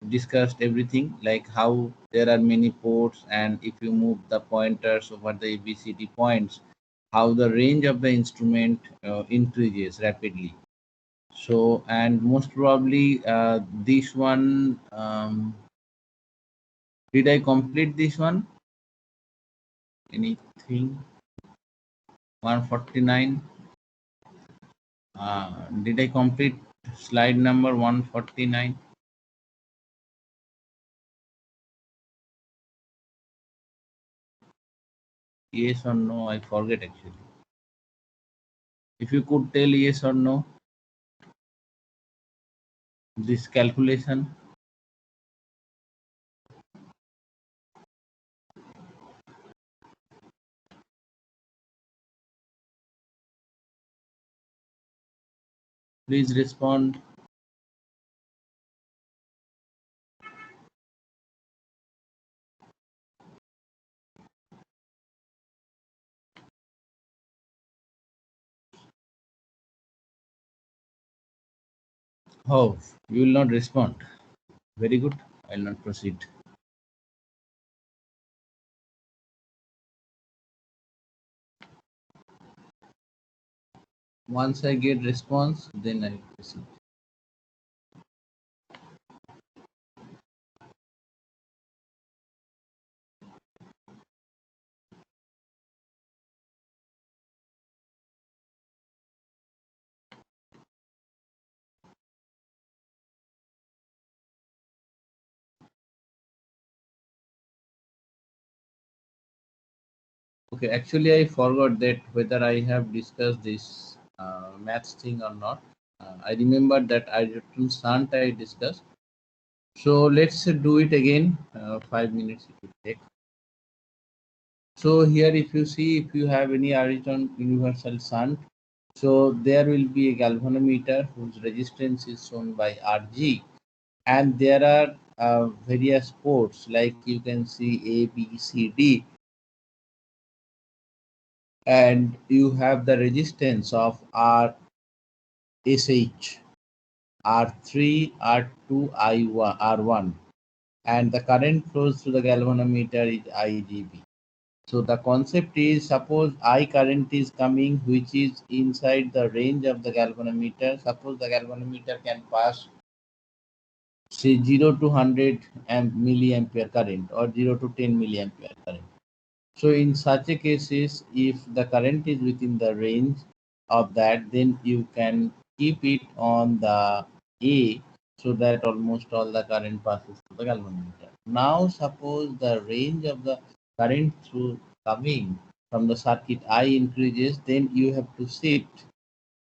discussed everything like how there are many ports, and if you move the pointers over the ABCD points, how the range of the instrument increases rapidly. So, and most probably this one, did I complete this one? Anything? 149. Did I complete slide number 149? Yes or no? I forget actually. If you could tell yes or no, this calculation. Please respond. Oh, you will not respond. Very good. I will not proceed. Once I get response, then I will proceed. Okay, actually, I forgot that whether I have discussed this maths thing or not. I remember that Newton shunt I discussed. So let's do it again. 5 minutes it will take. So here, if you see, if you have any Ariton universal shunt, so there will be a galvanometer whose resistance is shown by Rg, and there are various ports like you can see A, B, C, D, and you have the resistance of R, SH, R3, R2, I1, R1, and the current flows through the galvanometer is IGB. So the concept is, suppose I current is coming which is inside the range of the galvanometer. Suppose the galvanometer can pass say 0 to 100 milliampere current or 0 to 10 milliampere current. So in such a cases, if the current is within the range of that, then you can keep it on the A, so that almost all the current passes to the galvanometer. Now suppose the range of the current through coming from the circuit I increases, then you have to shift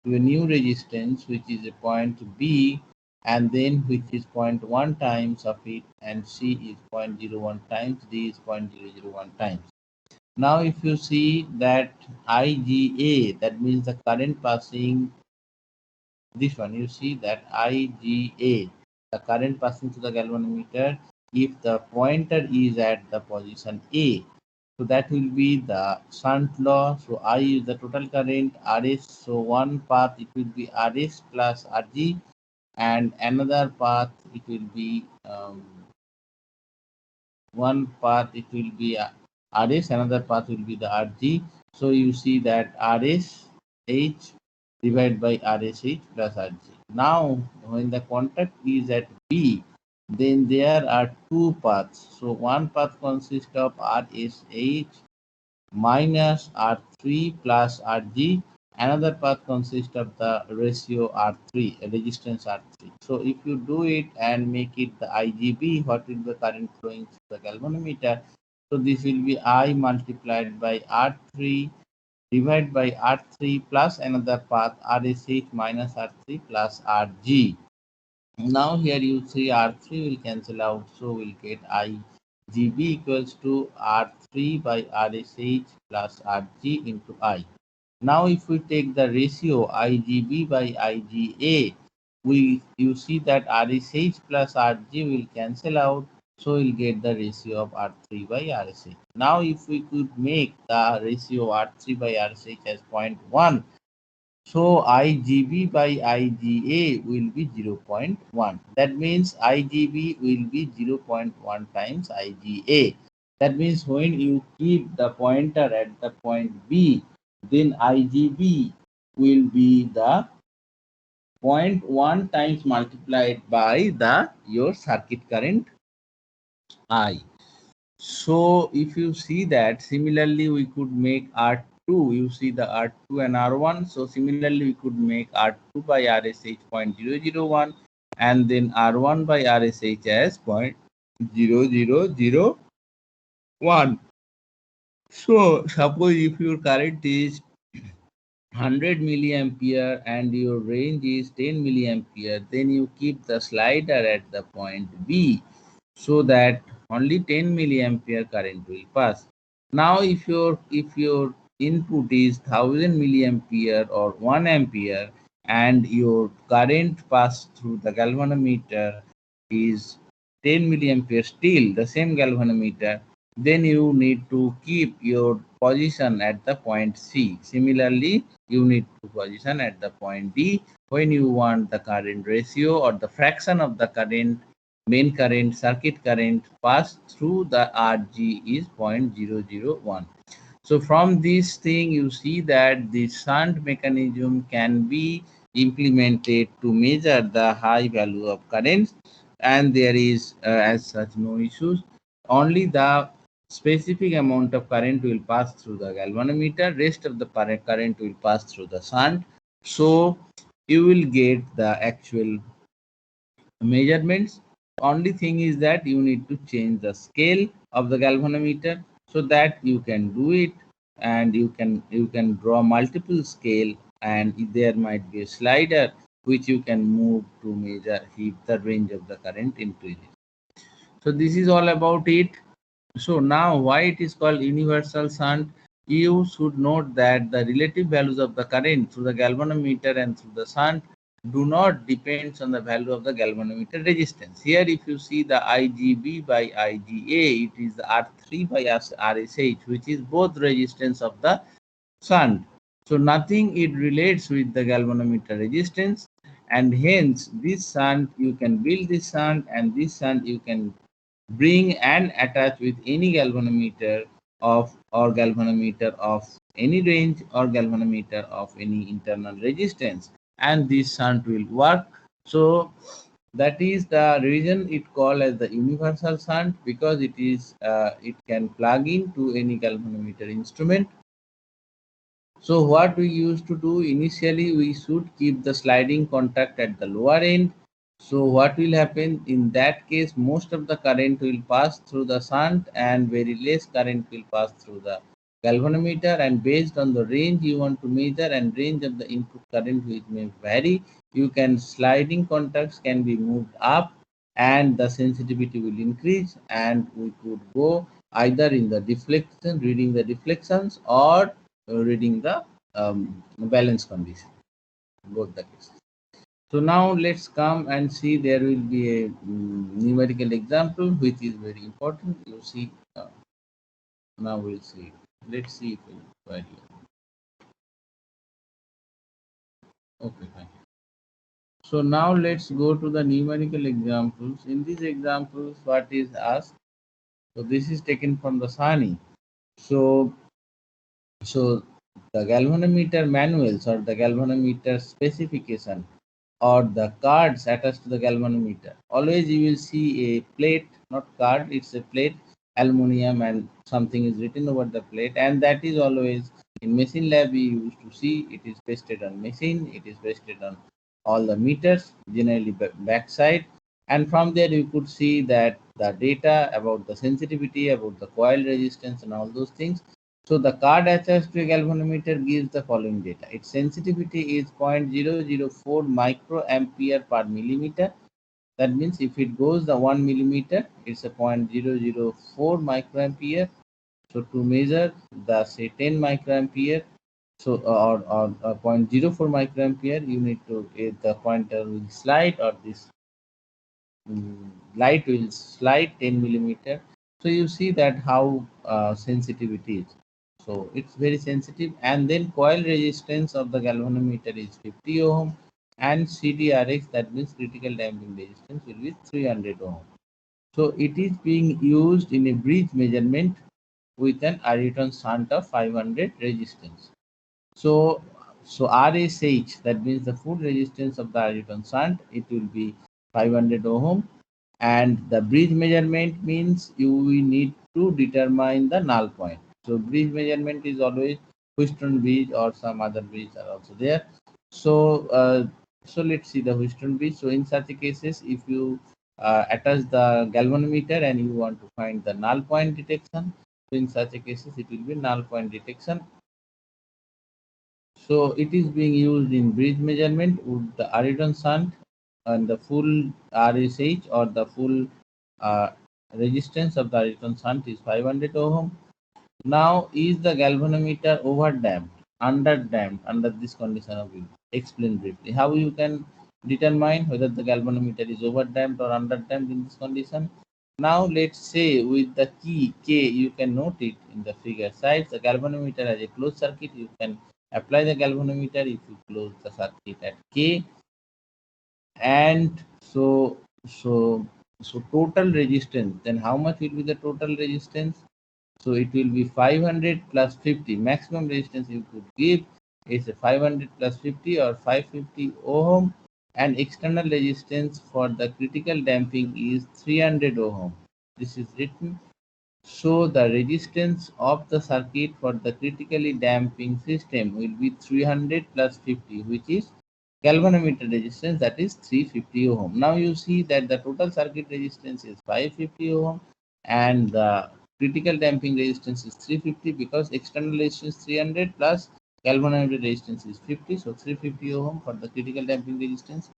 to a new resistance which is a point B, and then which is 0.1 times of it, and C is 0.01 times, D is 0.001 times. Now, if you see that IGA, that means the current passing, this one, you see that IGA, the current passing to the galvanometer, if the pointer is at the position A, so that will be the shunt law. So I is the total current, RS. So one path it will be RS plus RG, and another path it will be one path it will be RS, another path will be the RG. So you see that RSH divided by RSH plus RG. Now, when the contact is at B, then there are two paths. So one path consists of RSH minus R3 plus Rg. Another path consists of the ratio R3, resistance R3. So if you do it and make it the IGB, what will the current flowing through the galvanometer? So this will be I multiplied by R3 divided by R3 plus another path RSH minus R3 plus Rg. Now here you see R3 will cancel out, so we'll get IGB equals to R3 by RSH plus RG into I. Now if we take the ratio IGB by IGA, you see that RSH plus RG will cancel out, so we'll get the ratio of R3 by RSH. Now if we could make the ratio R3 by RSH as 0.1, So IGB by IGA will be 0.1. That means IGB will be 0.1 times IGA. That means when you keep the pointer at the point B, then IGB will be the 0.1 times multiplied by the your circuit current I. So if you see that, similarly we could make R2, you see the R2 and R1. So similarly we could make R2 by RSH 0.001 and then R1 by RSH as 0.0001. So suppose if your current is 100 milliampere and your range is 10 milliampere, then you keep the slider at the point B so that only 10 milliampere current will pass. Now if your input is 1000 milliampere or 1 ampere and your current passed through the galvanometer is 10 milliampere, still the same galvanometer, then you need to keep your position at the point C. Similarly, you need to position at the point D when you want the current ratio or the fraction of the current, main current, circuit current passed through the RG is 0.001. So from this thing you see that the shunt mechanism can be implemented to measure the high value of currents, and there is as such no issues. Only the specific amount of current will pass through the galvanometer, rest of the current will pass through the shunt. So you will get the actual measurements. Only thing is that you need to change the scale of the galvanometer so that you can do it, and you can draw multiple scale, and there might be a slider which you can move to measure if the range of the current increases. So this is all about it. So now why it is called universal shunt? You should note that the relative values of the current through the galvanometer and through the shunt do not depend on the value of the galvanometer resistance. Here if you see the IGB by IGA, it is the R3 by RSH, which is both resistance of the shunt. So nothing it relates with the galvanometer resistance, and hence this shunt you can build this shunt, and this shunt you can bring and attach with any galvanometer of any range or galvanometer of any internal resistance, and this shunt will work. So that is the reason it called as the universal shunt, because it can plug into any galvanometer instrument. So what we used to do initially, we should keep the sliding contact at the lower end. So what will happen in that case, most of the current will pass through the shunt and very less current will pass through the galvanometer, and based on the range you want to measure and range of the input current which may vary, you can sliding contacts can be moved up and the sensitivity will increase, and we could go either in the deflection, reading the deflections, or reading the balance condition, both the cases. So now let's come and see, there will be a numerical example which is very important. You see, now we'll see. Let's see if we query. Okay, fine. So now let's go to the numerical examples. In these examples, what is asked? So this is taken from the SANI. So the galvanometer manuals or the galvanometer specification or the cards attached to the galvanometer, always you will see a plate, not card, it's a plate, aluminum, and something is written over the plate, and that is always in machine lab we used to see. It is pasted on machine, it is pasted on all the meters, generally backside, and from there you could see that the data about the sensitivity, about the coil resistance, and all those things. So the card attached to a galvanometer gives the following data. Its sensitivity is 0.004 microampere per millimeter. That means if it goes the 1 millimeter, it's a 0.004 microampere. So to measure the say 10 microampere, so or 0.04 microampere, you need to the pointer will slide, or this light will slide 10 millimeter. So you see that how sensitivity is. So it's very sensitive. And then coil resistance of the galvanometer is 50 ohm, and CDRX, that means critical damping resistance, will be 300 ohm. So it is being used in a bridge measurement with an Ayrton shunt of 500 resistance. So, RSH, that means the full resistance of the Ayrton shunt, it will be 500 ohm. And the bridge measurement means you will need to determine the null point. So bridge measurement is always Wheatstone bridge, or some other bridge are also there. So let's see the Wheatstone bridge. So in such cases, if you attach the galvanometer and you want to find the null point detection, so in such cases it will be null point detection. So it is being used in bridge measurement with the Ayrton shunt, and the full RSH, or the full uh, resistance of the Ayrton shunt is 500 ohm. Now, is the galvanometer over damped, under damped under this condition of use? Explain briefly how you can determine whether the galvanometer is over damped or under damped in this condition. Now, let's say with the key K, you can note it in the figure sides. The galvanometer as a closed circuit, you can apply the galvanometer if you close the circuit at K. And so total resistance, then how much will be the total resistance? So it will be 500 plus 50. Maximum resistance you could give is 500 plus 50, or 550 ohm, and external resistance for the critical damping is 300 ohm. This is written. So the resistance of the circuit for the critically damping system will be 300 plus 50, which is galvanometer resistance, that is 350 ohm. Now you see that the total circuit resistance is 550 ohm, and the critical damping resistance is 350, because external resistance 300 plus galvanometer resistance is 50, so 350 ohm for the critical damping resistance.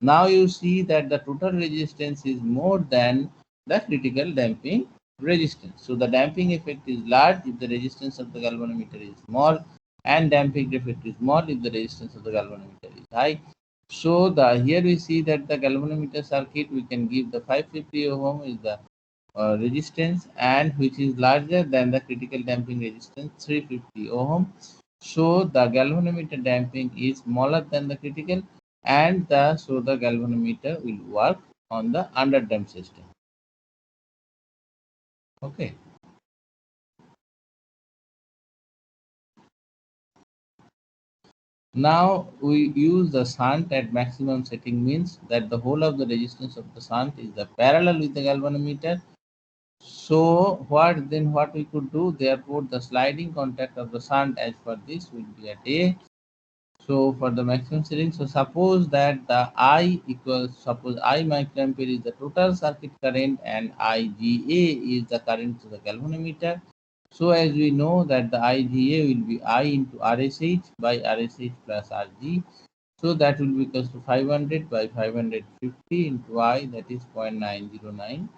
Now you see that the total resistance is more than the critical damping resistance. So the damping effect is large if the resistance of the galvanometer is small, and damping effect is small if the resistance of the galvanometer is high. So the here we see that the galvanometer circuit, we can give the 550 ohm is the resistance, and which is larger than the critical damping resistance 350 ohm. So the galvanometer damping is smaller than the critical, and the galvanometer will work on the underdamped system. Okay. Now we use the shunt at maximum setting, means that the whole of the resistance of the shunt is the parallel with the galvanometer. So what we could do? Therefore, the sliding contact of the shunt as per this will be at A. So for the maximum setting, so suppose that the suppose I microampere is the total circuit current, and IGA is the current to the galvanometer. So as we know that the IGA will be I into RSH by RSH plus RG. So that will be equals to 500 by 550 into I, that is 0.909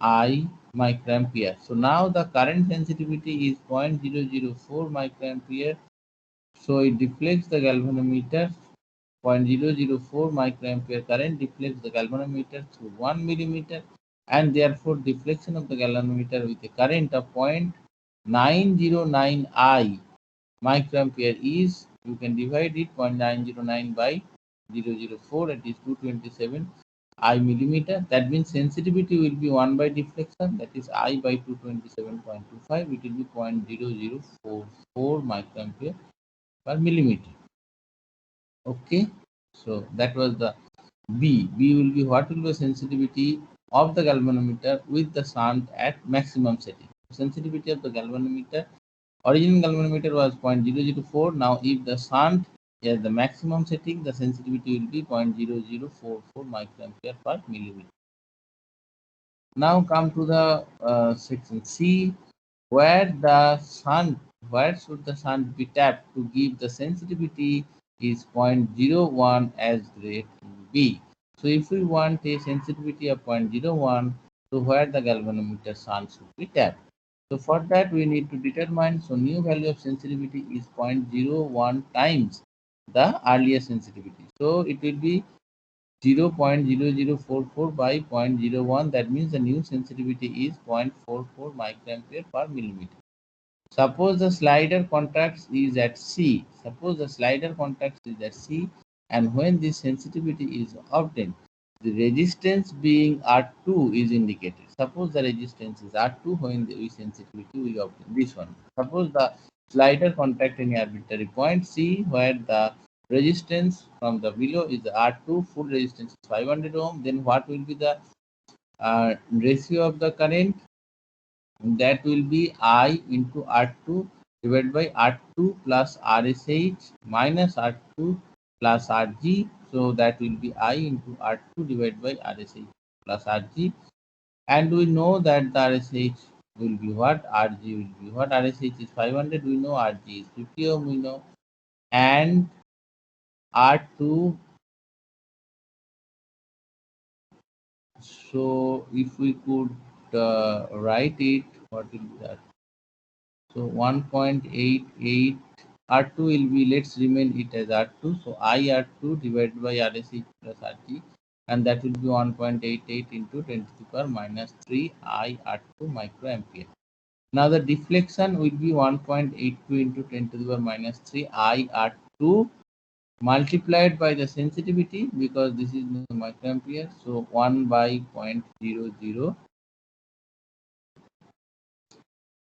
I microampere. So now the current sensitivity is 0.004 microampere. So it deflects the galvanometer. 0.004 microampere current deflects the galvanometer through 1 millimeter, and therefore deflection of the galvanometer with a current of 0.909 I microampere is, you can divide it 0.909 by 004, that is 227 I millimeter. That means sensitivity will be 1 by deflection, that is I by 227.25, it will be 0.0044 microampere per millimeter. Okay, so that was the B. B will be what will be sensitivity of the galvanometer with the shunt at maximum setting. Sensitivity of the galvanometer, original galvanometer was 0.004. Now if the shunt is the maximum setting, the sensitivity will be 0.0044 microampere per millimeter. Now come to the section C, where where should the shunt be tapped to give the sensitivity is 0.01 as grade B. So if we want a sensitivity of 0.01, so where the galvanometer shunt should be tapped. So for that we need to determine, so new value of sensitivity is 0.01 times the earlier sensitivity. So it will be 0.0044 by 0.01, that means the new sensitivity is 0.44 microampere per millimeter. Suppose the slider contact is at C. Suppose the slider contact is at C, and when this sensitivity is obtained, the resistance being R2 is indicated. Suppose the resistance is R2 when the sensitivity we obtain this one. Suppose the slider contact any arbitrary point C where the resistance from the below is R2, full resistance is 500 ohm. Then what will be the ratio of the current? That will be I into R2 divided by R2 plus RSH minus R2 plus RG. So that will be I into R2 divided by RSH plus RG. And we know that the RSH will be what? RG will be what? RSH is 500, we know. RG is 50 ohm, we know. And R2, so if we could write it, what will be that? So 1.88 R2 will be, let's remain it as R2. So I R2 divided by RSH plus RT, and that will be 1.88 into 10 to the power minus 3 I R2 microampere. Now the deflection will be 1.82 into 10 to the power minus 3 I R2 multiplied by the sensitivity, because this is microampere. So 1 by 0.00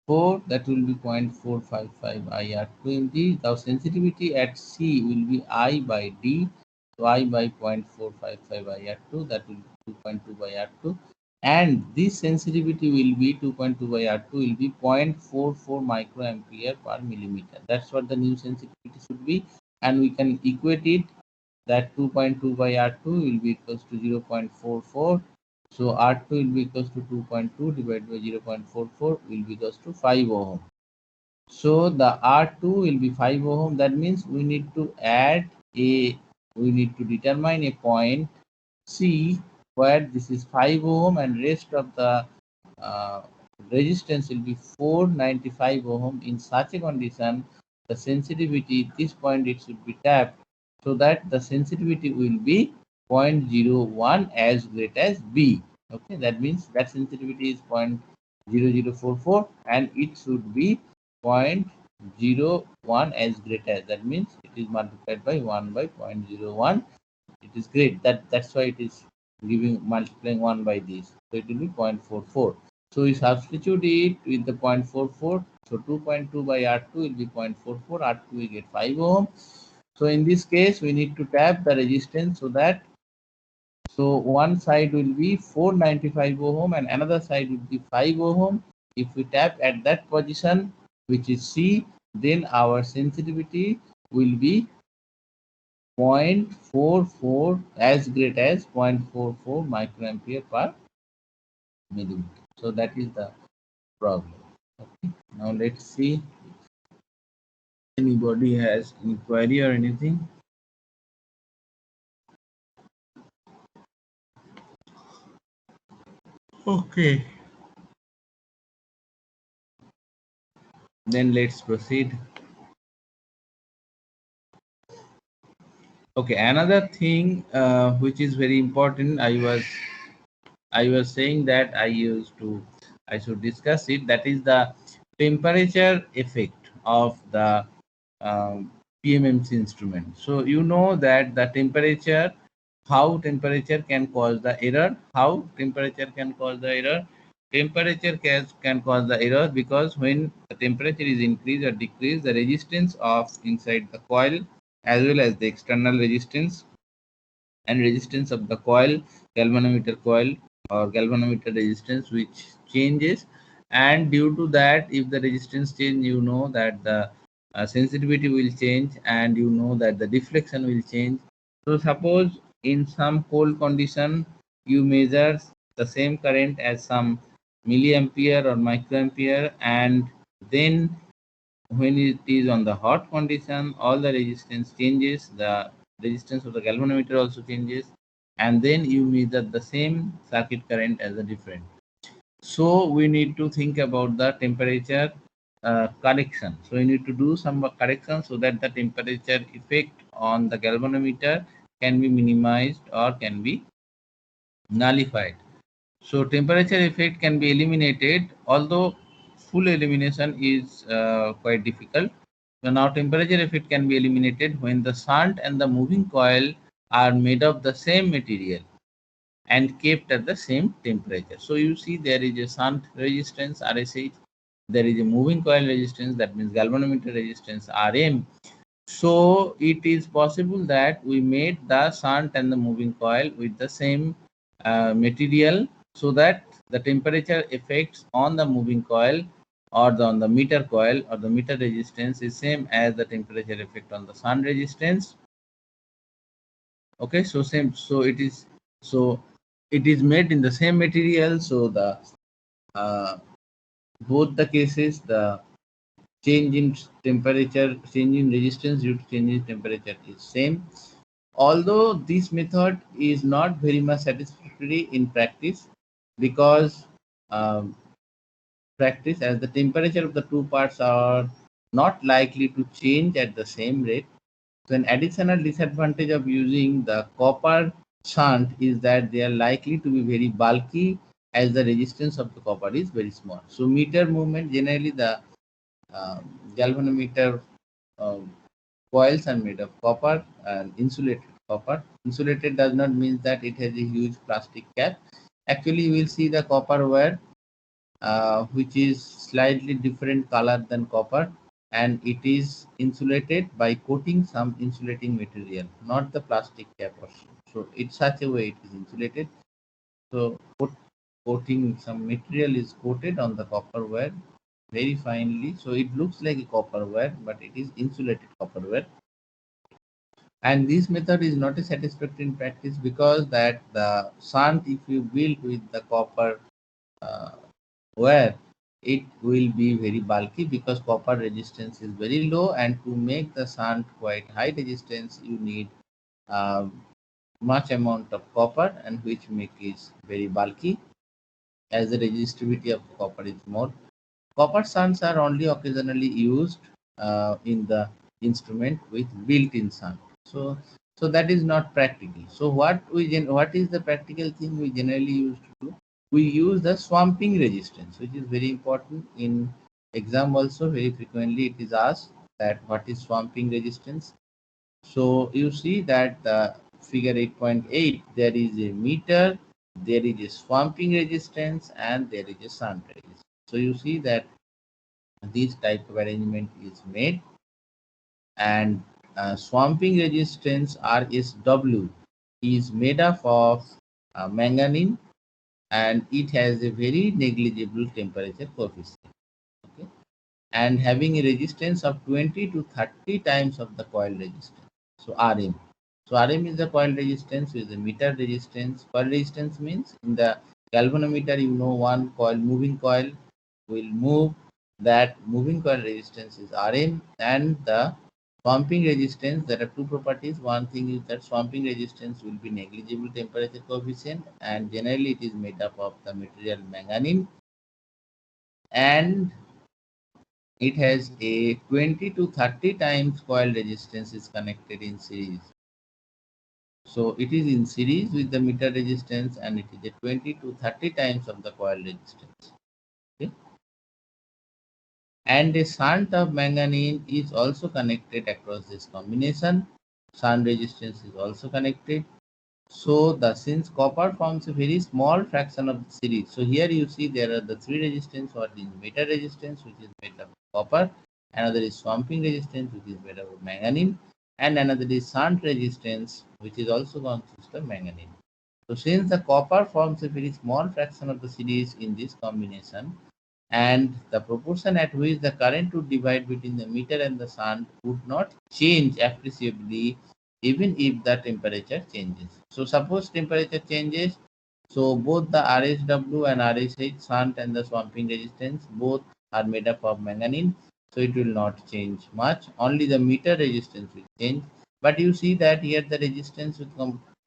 4, that will be 0.455 IR20. The sensitivity at C will be I by D, so I by 0.455 IR2, that will be 2.2 by R2, and this sensitivity will be 2.2 by R2 will be 0.44 microampere per millimeter. That's what the new sensitivity should be, and we can equate it, that 2.2 by R2 will be equals to 0.44. So R2 will be equals to 2.2 divided by 0.44 will be equals to 5 ohm. So the R2 will be 5 ohm. That means we need to we need to determine a point C where this is 5 ohm and rest of the uh, resistance will be 495 ohm. In such a condition, the sensitivity, this point it should be tapped, so that the sensitivity will be 0.01 as great as B. Okay, that means that sensitivity is 0.0044 and it should be 0.01 as great as, that means it is multiplied by 1 by 0.01. It is great, that's why it is giving multiplying 1 by this, so it will be 0.44. So we substitute it with the 0.44, so 2.2 by R2 will be 0.44, R2 we get 5 ohm. So in this case we need to tap the resistance, so that, so one side will be 495 ohm and another side will be 5 ohm. If we tap at that position, which is C, then our sensitivity will be 0.44 as great as 0.44 microampere per millimeter. So that is the problem. Okay. Now let's see if anybody has any query or anything. Okay. Then let's proceed. Okay, another thing which is very important, I was saying that I should discuss it. That is the temperature effect of the PMMC instrument. So you know that the temperature, how temperature can cause the error. How temperature can cause the error? Temperature can cause the error because when the temperature is increased or decreased, the resistance of inside the coil as well as the external resistance and resistance of the coil, galvanometer coil or galvanometer resistance, which changes. And due to that, if the resistance change, you know that the sensitivity will change, and you know that the deflection will change. So suppose in some cold condition you measure the same current as some milliampere or microampere, and then when it is on the hot condition, all the resistance changes, the resistance of the galvanometer also changes, and then you measure the same circuit current as a different. So we need to think about the temperature correction. So we need to do some correction so that the temperature effect on the galvanometer can be minimized or can be nullified. So temperature effect can be eliminated, although full elimination is quite difficult. So now temperature effect can be eliminated when the shunt and the moving coil are made of the same material and kept at the same temperature. So you see there is a shunt resistance RSH, there is a moving coil resistance, that means galvanometer resistance RM. So it is possible that we made the shunt and the moving coil with the same material, so that the temperature effects on the moving coil or on the meter coil or the meter resistance is same as the temperature effect on the shunt resistance. Okay, so same, so it is made in the same material, so the uh, both the cases, the change in temperature, change in resistance due to change in temperature is same. Although this method is not very much satisfactory in practice, because um, practice as the temperature of the two parts are not likely to change at the same rate. So an additional disadvantage of using the copper shunt is that they are likely to be very bulky, as the resistance of the copper is very small. So meter movement, generally the galvanometer uh, coils are made of copper and insulated copper. Insulated does not mean that it has a huge plastic cap. Actually, you will see the copper wire, which is slightly different color than copper, and it is insulated by coating some insulating material, not the plastic cap portion. So it's such a way it is insulated. So coating some material is coated on the copper wire very finely, so it looks like a copper wire, but it is insulated copper wire. And this method is not a satisfactory in practice, because that the shunt, if you build with the copper uh, wire, it will be very bulky, because copper resistance is very low, and to make the shunt quite high resistance you need much amount of copper, and which make it very bulky, as the resistivity of copper is more. Copper shunts are only occasionally used in the instrument with built-in shunt. So that is not practical. So what is the practical thing we generally use to do? We use the swamping resistance, which is very important in exam also. Very frequently it is asked that what is swamping resistance. So you see that the figure 8.8, there is a meter, there is a swamping resistance, and there is a shunt resistance. So you see that this type of arrangement is made, and swamping resistance RSW is made up of manganese, and it has a very negligible temperature coefficient. Okay, and having a resistance of 20 to 30 times of the coil resistance. So Rm. So Rm is the coil resistance with the meter resistance. Coil resistance means in the galvanometer, you know, one coil, moving coil will move. That moving coil resistance is Rm, and the swamping resistance, there are two properties. One thing is that swamping resistance will be negligible temperature coefficient, and generally it is made up of the material manganese, and it has a 20 to 30 times coil resistance is connected in series. So it is in series with the meter resistance, and it is a 20 to 30 times of the coil resistance. Okay. And a shunt of manganese is also connected across this combination. Shunt resistance is also connected. So the since copper forms a very small fraction of the series. So here you see there are the three resistance. What is meter resistance, which is made up of copper. Another is swamping resistance, which is made up of manganese. And another is shunt resistance, which is also consists of manganese. So since the copper forms a very small fraction of the series in this combination, and the proportion at which the current would divide between the meter and the shunt would not change appreciably even if the temperature changes. So suppose temperature changes, so both the RSW and RSH, shunt and the swamping resistance, both are made up of manganese, so it will not change much. Only the meter resistance will change. But you see that here the resistance with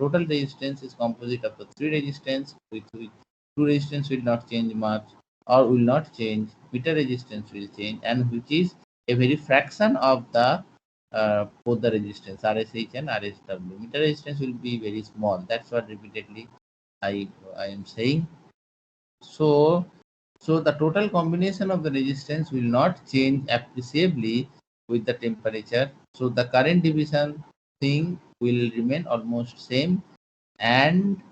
total resistance is composite of the three resistance, with two resistance will not change much or will not change. Meter resistance will change, and which is a very fraction of the both the resistance RSH and RSW. Meter resistance will be very small. That's what repeatedly I am saying. So So the total combination of the resistance will not change appreciably with the temperature. So the current division thing will remain almost same, and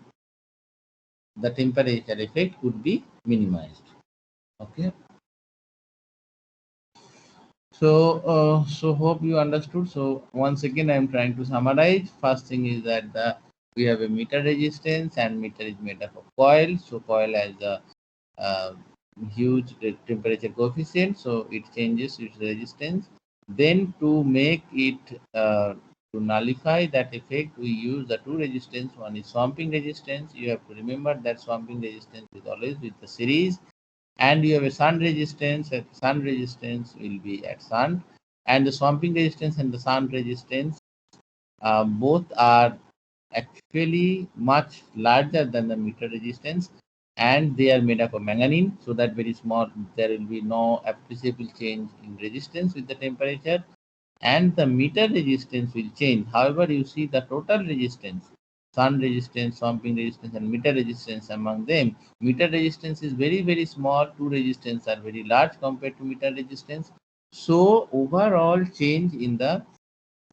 the temperature effect could be minimized. Okay. So hope you understood. So once again, I am trying to summarize. First thing is that we have a meter resistance, and meter is made up of coil. So coil has a uh, huge temperature coefficient, so it changes its resistance. Then to make it to nullify that effect, we use the two resistance. One is swamping resistance. You have to remember that swamping resistance is always with the series, and you have a sun resistance. And sun resistance will be at sun, and the swamping resistance and the sun resistance both are actually much larger than the meter resistance, and they are made up of manganese, so that very small, there will be no appreciable change in resistance with the temperature, and the meter resistance will change. However, you see the total resistance, sun resistance, swamping resistance, and meter resistance among them. Meter resistance is very, very small. Two resistance are very large compared to meter resistance. So overall change in the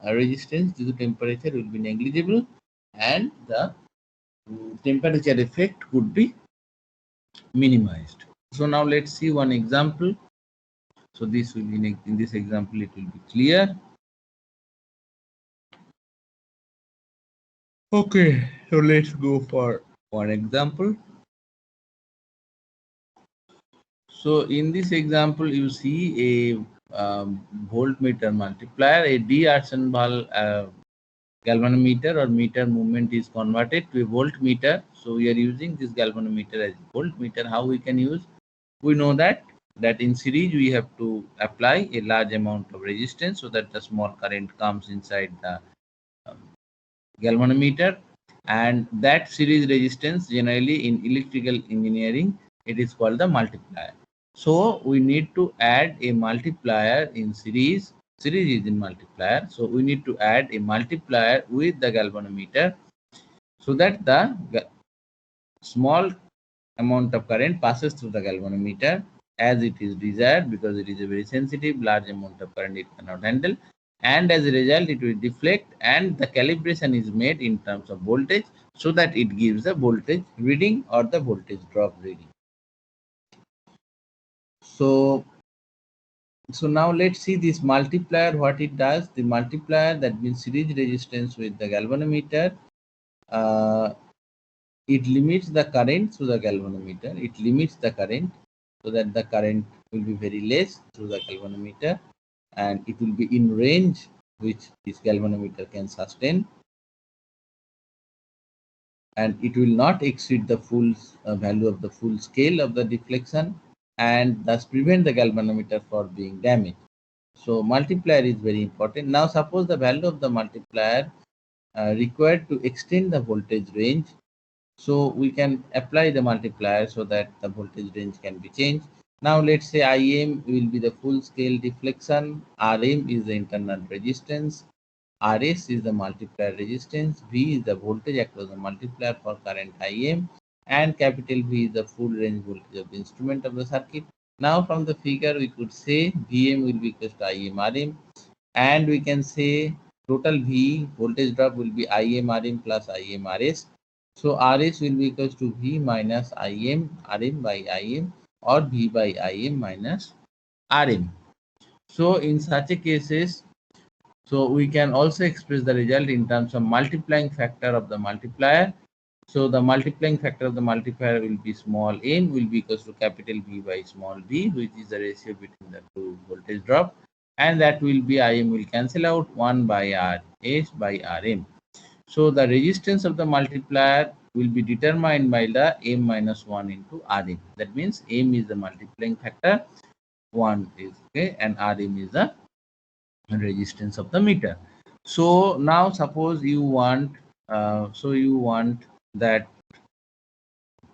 resistance due to temperature will be negligible, and the temperature effect could be minimized. So now let's see one example. So this will be in this example it will be clear. Okay, so let's go for one example. So in this example, you see a voltmeter multiplier, a d'Arsenval galvanometer or meter movement is converted to a voltmeter. So we are using this galvanometer as a voltmeter. How we can use? We know that in series we have to apply a large amount of resistance so that the small current comes inside the um, galvanometer, and that series resistance generally in electrical engineering it is called the multiplier. So we need to add a multiplier in series is in multiplier, so we need to add a multiplier with the galvanometer so that the small amount of current passes through the galvanometer as it is desired, because it is a very sensitive large amount of current it cannot handle, and as a result it will deflect, and the calibration is made in terms of voltage so that it gives the voltage reading or the voltage drop reading. So now let's see this multiplier, what it does. The multiplier, that means series resistance with the galvanometer, uh, it limits the current through the galvanometer. It limits the current so that the current will be very less through the galvanometer, and it will be in range which this galvanometer can sustain, and it will not exceed the full value of the full scale of the deflection, and thus prevent the galvanometer for being damaged. So multiplier is very important. Now suppose the value of the multiplier required to extend the voltage range. So we can apply the multiplier so that the voltage range can be changed. Now let's say Im will be the full scale deflection, Rm is the internal resistance, Rs is the multiplier resistance, V is the voltage across the multiplier for current Im, and capital V is the full range voltage of the instrument of the circuit. Now from the figure we could say Vm will be equal to Im Rm, and we can say total V voltage drop will be Im Rm plus Im Rs. So Rs will be equal to V minus Im Rm by Im, or V by Im minus Rm. So in such a cases, so we can also express the result in terms of multiplying factor of the multiplier. So the multiplying factor of the multiplier will be small n will be equal to capital V by small v, which is the ratio between the two voltage drop, and that will be Im will cancel out 1 by Rs by Rm. So the resistance of the multiplier will be determined by the m minus 1 into Rm. That means m is the multiplying factor, 1 is okay, and Rm is the resistance of the meter. So now suppose you want, you want that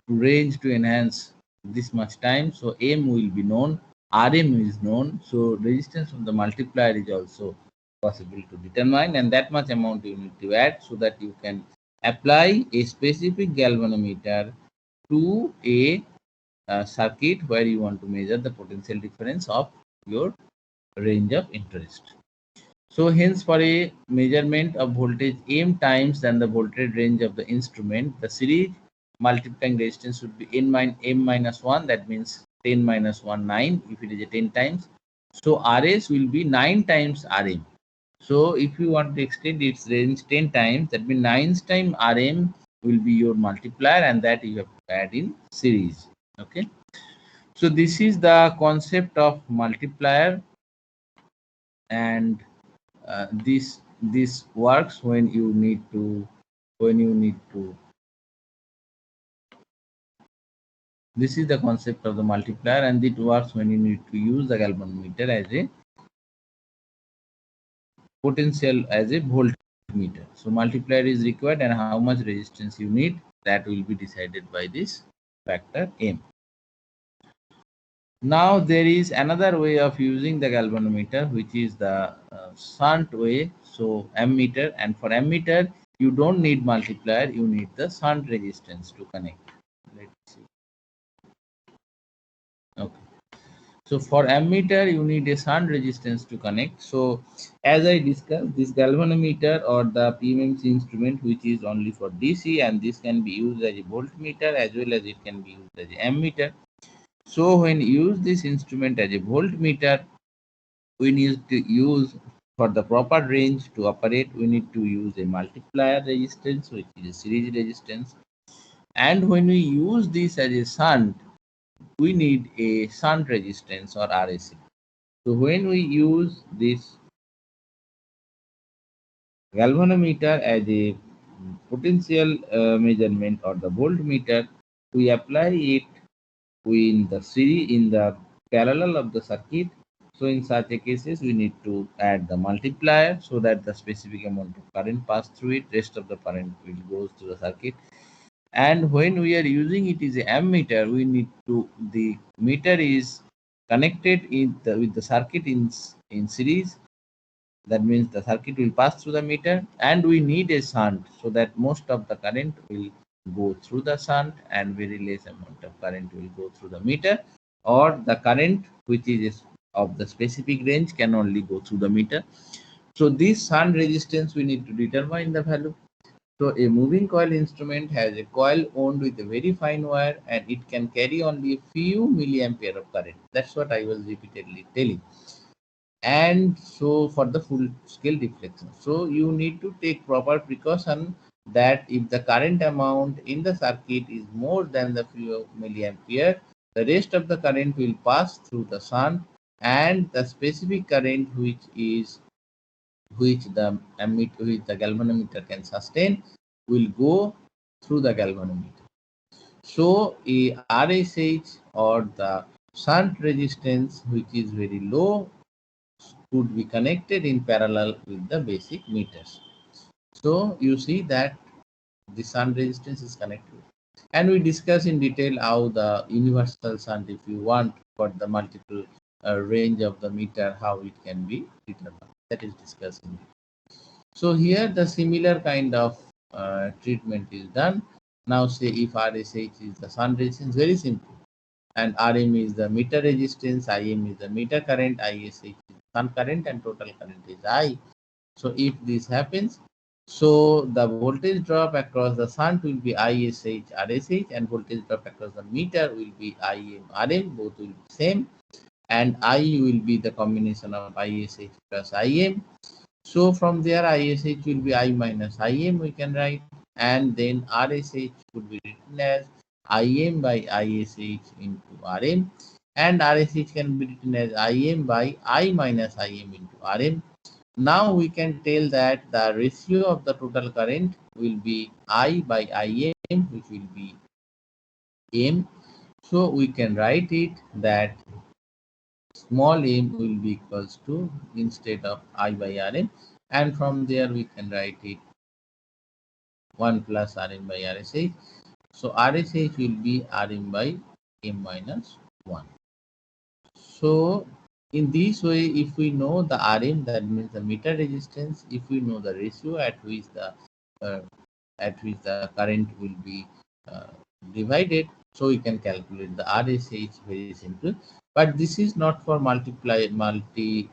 range to enhance this much time. So M will be known, Rm is known. So resistance of the multiplier is also possible to determine, and that much amount you need to add so that you can apply a specific galvanometer to a circuit where you want to measure the potential difference of your range of interest. So hence for a measurement of voltage m times than the voltage range of the instrument, the series multiplying resistance should be m minus 1, that means 10 minus 1 9 if it is a 10 times. So RS will be 9 times RM. So if you want to extend its range 10 times, that means 9 times RM will be your multiplier, and that you have to add in series. Okay. So this is the concept of multiplier, and this works when you need to this is the concept of the multiplier, and it works when you need to use the galvanometer as a potential, as a voltmeter. So multiplier is required, and how much resistance you need, that will be decided by this factor m. Now there is another way of using the galvanometer, which is the shunt way. So ammeter, and for ammeter you don't need multiplier, you need the shunt resistance to connect. Let's see. Okay. So for ammeter you need a shunt resistance to connect. So as I discussed, this galvanometer or the PMMC instrument, which is only for DC, and this can be used as a voltmeter as well as it can be used as a ammeter. So when you use this instrument as a voltmeter, we need to use, for the proper range to operate, we need to use a multiplier resistance, which is a series resistance. And when we use this as a shunt, we need a shunt resistance or RSC. So when we use this galvanometer as a potential measurement or the voltmeter, we apply it in the series, in the parallel of the circuit. So in such a cases, we need to add the multiplier so that the specific amount of current pass through it, rest of the current will go through the circuit. And when we are using it is a ammeter, we need to, the meter is connected with the circuit in series. That means the circuit will pass through the meter, and we need a shunt so that most of the current will go through the shunt and very less amount of current will go through the meter, or the current which is of the specific range can only go through the meter. So this shunt resistance we need to determine the value. So a moving coil instrument has a coil wound with a very fine wire, and it can carry only a few milliampere of current. That's what I was repeatedly telling. And so for the full scale deflection, so you need to take proper precaution that if the current amount in the circuit is more than the few milliampere, the rest of the current will pass through the shunt, and the specific current which the galvanometer can sustain will go through the galvanometer. So a RSH or the shunt resistance, which is very low, could be connected in parallel with the basic meters. So you see that the shunt resistance is connected. And we discuss in detail how the universal shunt, if you want, for the multiple range of the meter, how it can be determined. That is discussed in detail. So here the similar kind of treatment is done. Now say if RSH is the shunt resistance, very simple, and RM is the meter resistance, IM is the meter current, ISH is shunt current, and total current is I. So if this happens, so the voltage drop across the shunt will be ISH RSH, and voltage drop across the meter will be IM RM, both will be same, and I will be the combination of ISH plus IM. So from there ISH will be I minus IM, we can write, and then RSH would be written as IM by ISH into RM, and RSH can be written as IM by I minus IM into RM. Now we can tell that the ratio of the total current will be I by IM, which will be M. So we can write it that small m will be equals to, instead of I by Rm, and from there we can write it 1 plus Rm by Rsh. So Rsh will be Rm by m minus 1. So in this way, if we know the Rm, that means the meter resistance, if we know the ratio uh, at which the current will be uh, divided, So we can calculate the RSH very simple. But this is not for multi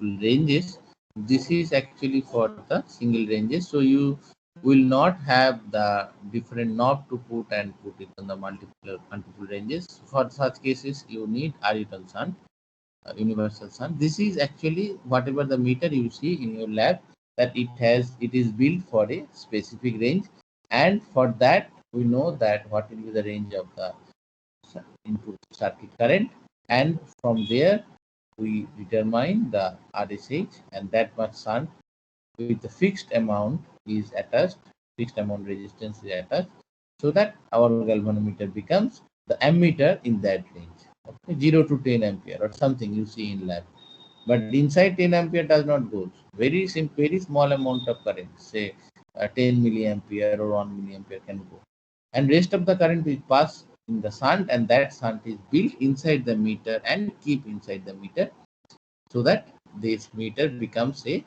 ranges. This is actually for the single ranges. So you will not have the different knob to put and put it on the multiple ranges. For such cases, you need Ariton shunt, universal shunt. This is actually whatever the meter you see in your lab, that it is built for a specific range, and for that we know that what will be the range of the input circuit current, and from there we determine the RSH, and that much shunt with the fixed amount is attached, fixed amount resistance is attached, so that our galvanometer becomes the ammeter in that range. Okay, 0 to 10 ampere or something you see in lab. But inside 10 ampere does not go. Very simple, very small amount of current, say 10 milliampere or 1 milliampere can go. And rest of the current will pass in the shunt, and that shunt is built inside the meter and keep inside the meter, so that this meter becomes a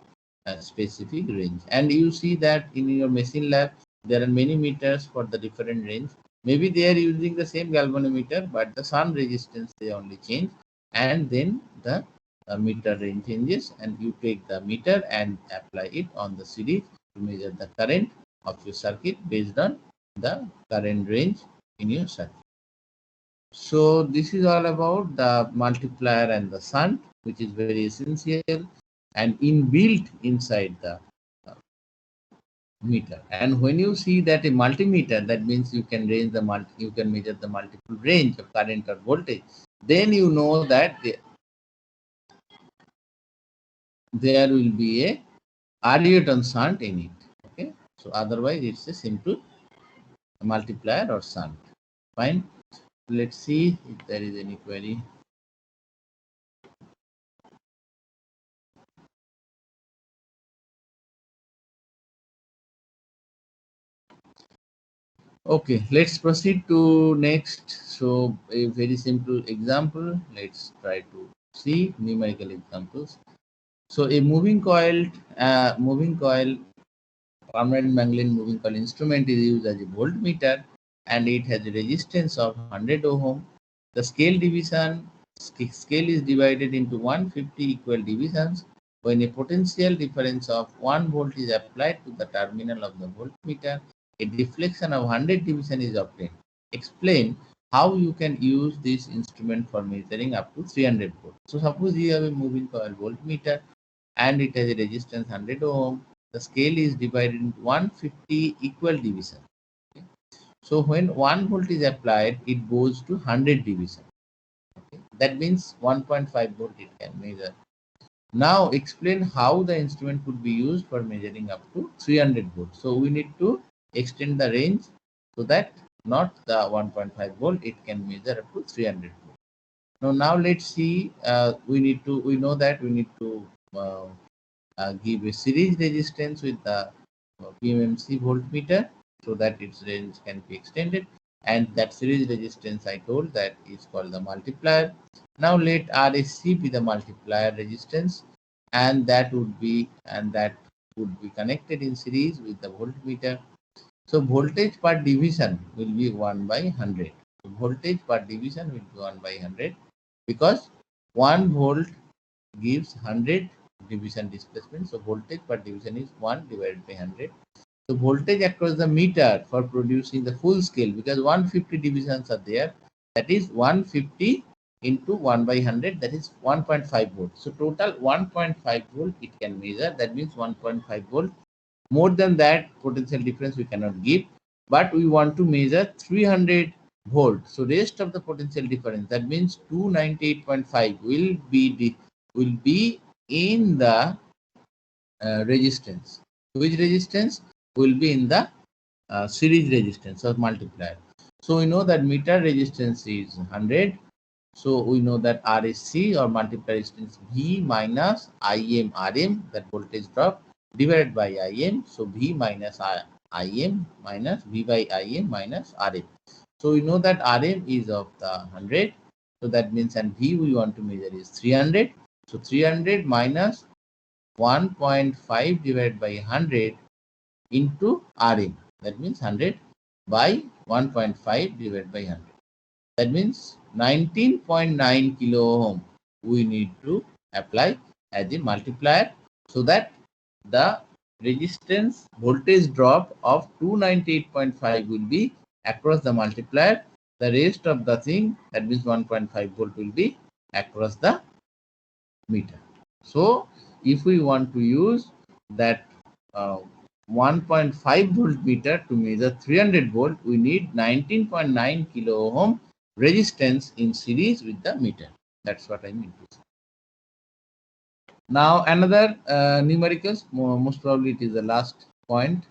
specific range. And you see that in your machine lab, there are many meters for the different range. Maybe they are using the same galvanometer, but the shunt resistance they only change, and then the meter range changes, and you take the meter and apply it on the series to measure the current of your circuit based on the current range in your circuit. So this is all about the multiplier and the shunt, which is very essential and inbuilt inside the meter. And when you see that a multimeter, that means you can you can measure the multiple range of current or voltage. Then you know that there will be a Arieton shunt in it. Okay, so otherwise it's a simple multiplier or shunt. Fine. Let's see if there is any query. Okay, let's proceed to next. So a very simple example. Let's try to see numerical examples. So a moving coil, permanent Mangaline moving coil instrument is used as a voltmeter, and it has a resistance of 100 ohm. The scale is divided into 150 equal divisions. When a potential difference of 1 volt is applied to the terminal of the voltmeter, a deflection of 100 division is obtained. Explain how you can use this instrument for measuring up to 300 volts. So suppose you have a moving coil voltmeter and it has a resistance 100 ohm. The scale is divided into 150 equal division. Okay. So when 1 volt is applied, it goes to 100 division. Okay. That means 1.5 volt it can measure. Now explain how the instrument could be used for measuring up to 300 volts. So we need to extend the range so that not the 1.5 volt, it can measure up to 300 volts. Now let's see. We know that we need to give a series resistance with the PMMC voltmeter so that its range can be extended, and that series resistance I told that is called the multiplier. Now let RSC be the multiplier resistance, and that would be connected in series with the voltmeter. So voltage per division will be 1 by 100. So voltage per division will be 1 by 100 because 1 volt gives 100 division displacement. So voltage per division is 1 divided by 100. So voltage across the meter for producing the full scale, because 150 divisions are there, that is 150 into 1 by 100, that is 1.5 volt. So total 1.5 volt it can measure, that means 1.5 volt. More than that potential difference we cannot give, but we want to measure 300 volt. So rest of the potential difference, that means 298.5 will be in the resistance. Which resistance will be in the series resistance or multiplier. So we know that meter resistance is 100. So we know that RSC or multiplier resistance V minus IM RM, that voltage drop, divided by IM. So V minus IM minus V by IM minus RM. So we know that RM is of the 100. So that means, and V we want to measure is 300. So 300 minus 1.5 divided by 100 into Rm. That means 100 by 1.5 divided by 100. That means 19.9 kilo ohm we need to apply as a multiplier, so that the resistance voltage drop of 298.5 will be across the multiplier. The rest of the thing, that means 1.5 volt, will be across the meter. So if we want to use that 1.5 volt meter to measure 300 volt, we need 19.9 kilo ohm resistance in series with the meter. That's what I mean to say. Now another numericals, most probably it is the last point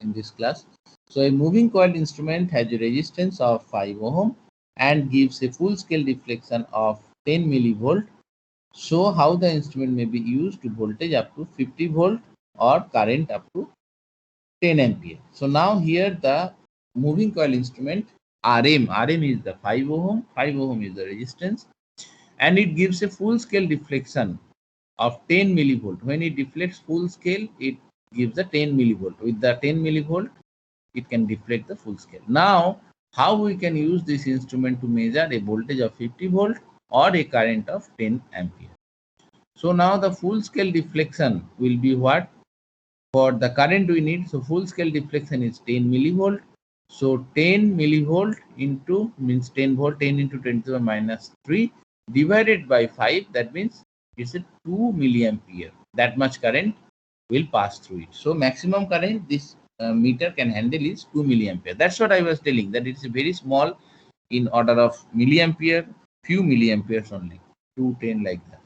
in this class. So a moving coil instrument has a resistance of 5 ohm and gives a full scale deflection of 10 millivolt. Show how the instrument may be used to voltage up to 50 volt or current up to 10 ampere. So now here the moving coil instrument RM is the 5 ohm, 5 ohm is the resistance, and it gives a full scale deflection of 10 millivolt. When it deflects full scale, it gives a 10 millivolt. With the 10 millivolt, it can deflect the full scale. Now, how we can use this instrument to measure a voltage of 50 volt or a current of 10 ampere? So now the full scale deflection will be what? For the current we need, so full scale deflection is 10 millivolt. So 10 millivolt into means 10 volt, 10 into 10 to the minus 3 divided by 5, that means it's a 2 milliampere. That much current will pass through it. So maximum current this meter can handle is 2 milliampere. That's what I was telling, that it's very small in order of milliampere, few milliamperes only, 210 like that.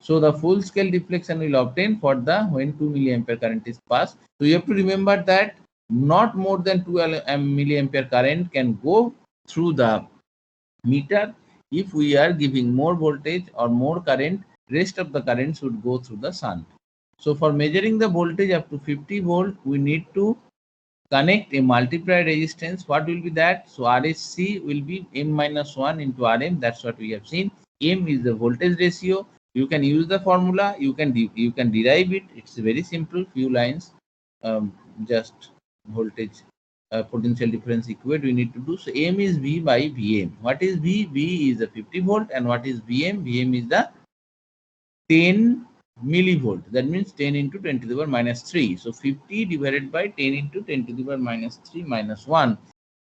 So the full scale deflection will obtain for the when 2 milliampere current is passed. So you have to remember that not more than 2 milliampere current can go through the meter. If we are giving more voltage or more current, rest of the current should go through the shunt. So for measuring the voltage up to 50 volt, we need to connect a multiplier resistance. What will be that? So RSC will be M minus 1 into RM. That's what we have seen. M is the voltage ratio. You can use the formula. You can derive it. It's very simple. Few lines. Just voltage potential difference equate we need to do. So M is V by Vm. What is V? V is the 50 volt, and what is Vm? Vm is the 10 millivolt. That means 10 into 10 to the power minus 3. So 50 divided by 10 into 10 to the power minus 3 minus 1,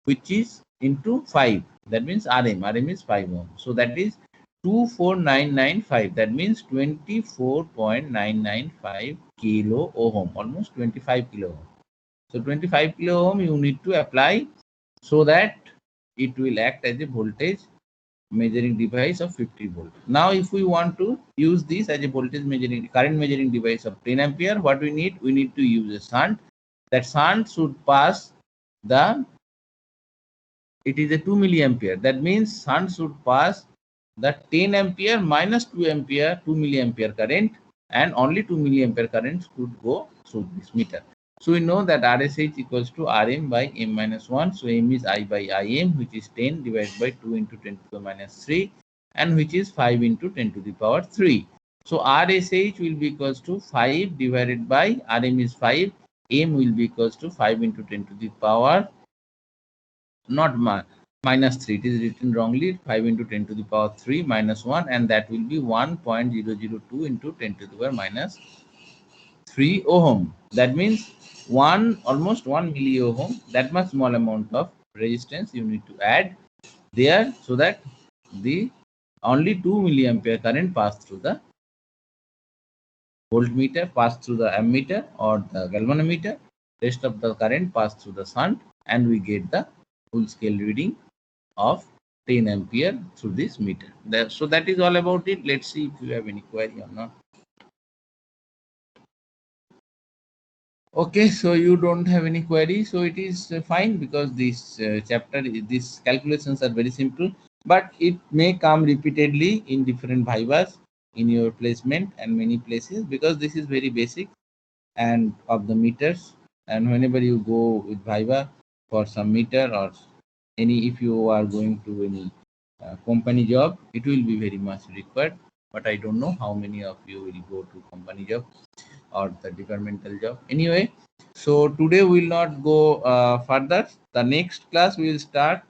which is into 5. That means RM. RM is 5 ohm. So that is 24995. That means 24.995 kilo ohm, almost 25 kilo ohm. So 25 kilo ohm you need to apply so that it will act as a voltage measuring device of 50 volt. Now if we want to use this as a voltage measuring current measuring device of 10 ampere, what we need? We need to use a shunt. That shunt should pass the, it is a 2 milliampere. That means shunt should pass the 10 ampere minus 2 ampere 2 milliampere current, and only 2 milliampere current should go through this meter. So we know that RSH equals to Rm by M minus 1. So M is I by Im, which is 10 divided by 2 into 10 to the minus 3, and which is 5 into 10 to the power 3. So RSH will be equals to 5 divided by Rm is 5. M will be equals to 5 into 10 to the power, not minus 3. It is written wrongly. 5 into 10 to the power 3 minus 1, and that will be 1.002 into 10 to the power minus 3 ohm. That means almost 1 milli ohm. That much small amount of resistance you need to add there, so that the only 2 milliampere current pass through the voltmeter, pass through the ammeter or the galvanometer. Rest of the current pass through the shunt, and we get the full scale reading of 10 ampere through this meter. So that is all about it. Let's see if you have any query or not. Okay, so you don't have any query, so it is fine, because this chapter, these calculations are very simple, but it may come repeatedly in different vivas in your placement and many places, because this is very basic and of the meters. And whenever you go with viva for some meter or any, if you are going to any company job, it will be very much required. But I don't know how many of you will go to company job or the departmental job. Anyway, so today we will not go further. The next class we will start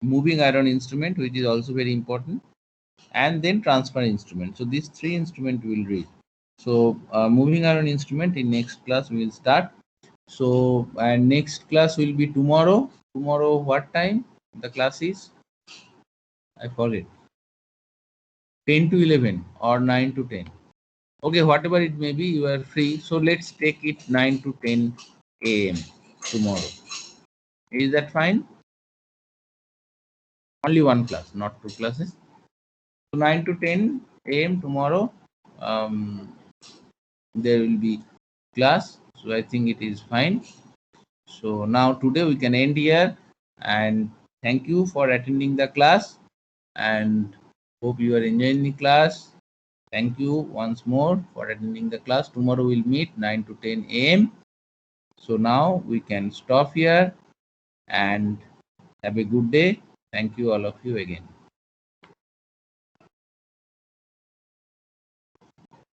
moving iron instrument, which is also very important, and then transfer instrument. So these three instruments we will read. So moving iron instrument in next class we will start. So and next class will be tomorrow. Tomorrow what time the class is? I forget. 10 to 11 or 9 to 10. Okay, whatever it may be, you are free. So let's take it 9 to 10 a.m. tomorrow. Is that fine? Only one class, not two classes. So 9 to 10 a.m. tomorrow, um, there will be class. So I think it is fine. So now today we can end here, and thank you for attending the class, and hope you are enjoying the class. Thank you once more for attending the class. Tomorrow we'll meet 9 to 10 a.m. So now we can stop here and have a good day. Thank you all of you again.